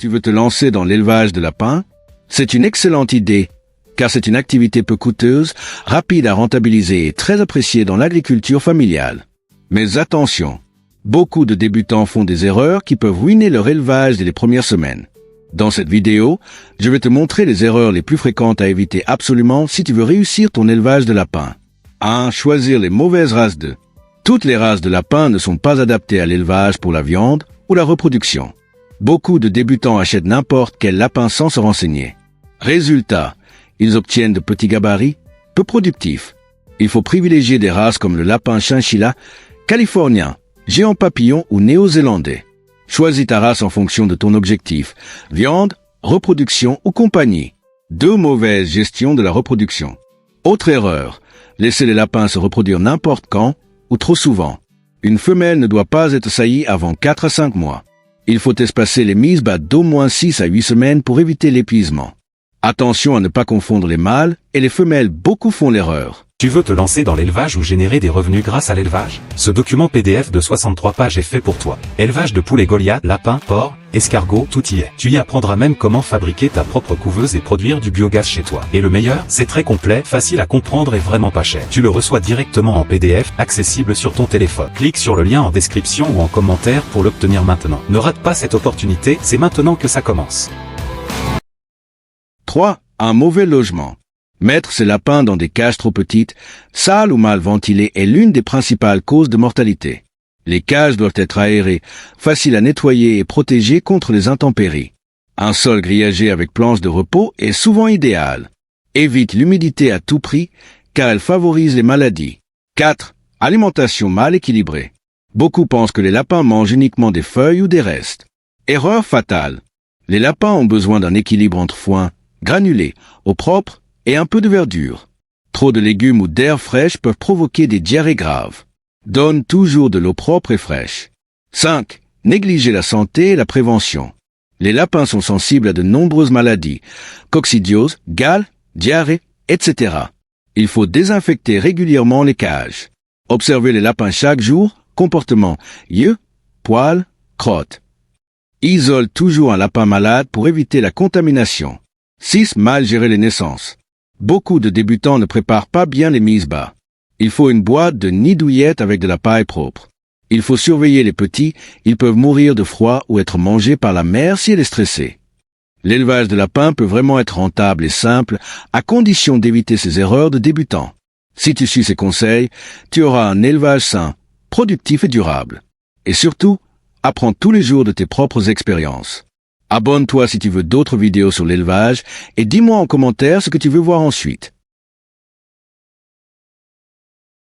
Tu veux te lancer dans l'élevage de lapins? C'est une excellente idée, car c'est une activité peu coûteuse, rapide à rentabiliser et très appréciée dans l'agriculture familiale. Mais attention, beaucoup de débutants font des erreurs qui peuvent ruiner leur élevage dès les premières semaines. Dans cette vidéo, je vais te montrer les erreurs les plus fréquentes à éviter absolument si tu veux réussir ton élevage de lapins. 1. Choisir les mauvaises races d'œufs. Toutes les races de lapins ne sont pas adaptées à l'élevage pour la viande ou la reproduction. Beaucoup de débutants achètent n'importe quel lapin sans se renseigner. Résultat, ils obtiennent de petits gabarits, peu productifs. Il faut privilégier des races comme le lapin chinchilla, californien, géant papillon ou néo-zélandais. Choisis ta race en fonction de ton objectif, viande, reproduction ou compagnie. 2. Mauvaise gestion de la reproduction. Autre erreur, laisser les lapins se reproduire n'importe quand ou trop souvent. Une femelle ne doit pas être saillie avant 4 à 5 mois. Il faut espacer les mises bas d'au moins 6 à 8 semaines pour éviter l'épuisement. Attention à ne pas confondre les mâles et les femelles, beaucoup font l'erreur. Tu veux te lancer dans l'élevage ou générer des revenus grâce à l'élevage? Ce document PDF de 63 pages est fait pour toi. Élevage de poulets Goliath, lapins, porcs, escargots, tout y est. Tu y apprendras même comment fabriquer ta propre couveuse et produire du biogaz chez toi. Et le meilleur, c'est très complet, facile à comprendre et vraiment pas cher. Tu le reçois directement en PDF, accessible sur ton téléphone. Clique sur le lien en description ou en commentaire pour l'obtenir maintenant. Ne rate pas cette opportunité, c'est maintenant que ça commence. 3. Un mauvais logement. Mettre ces lapins dans des cages trop petites, sales ou mal ventilées est l'une des principales causes de mortalité. Les cages doivent être aérées, faciles à nettoyer et protégées contre les intempéries. Un sol grillagé avec planches de repos est souvent idéal. Évite l'humidité à tout prix, car elle favorise les maladies. 4. Alimentation mal équilibrée. Beaucoup pensent que les lapins mangent uniquement des feuilles ou des restes. Erreur fatale. Les lapins ont besoin d'un équilibre entre foin, granulés, eau propre et un peu de verdure. Trop de légumes ou d'herbes fraîches peuvent provoquer des diarrhées graves. Donne toujours de l'eau propre et fraîche. 5. Négliger la santé et la prévention. Les lapins sont sensibles à de nombreuses maladies, coccidiose, gale, diarrhée, etc. Il faut désinfecter régulièrement les cages. Observez les lapins chaque jour, comportement, yeux, poils, crottes. Isole toujours un lapin malade pour éviter la contamination. 6. Mal gérer les naissances. Beaucoup de débutants ne préparent pas bien les mises bas. Il faut une boîte de nid douillette avec de la paille propre. Il faut surveiller les petits, ils peuvent mourir de froid ou être mangés par la mère si elle est stressée. L'élevage de lapins peut vraiment être rentable et simple, à condition d'éviter ces erreurs de débutants. Si tu suis ces conseils, tu auras un élevage sain, productif et durable. Et surtout, apprends tous les jours de tes propres expériences. Abonne-toi si tu veux d'autres vidéos sur l'élevage et dis-moi en commentaire ce que tu veux voir ensuite.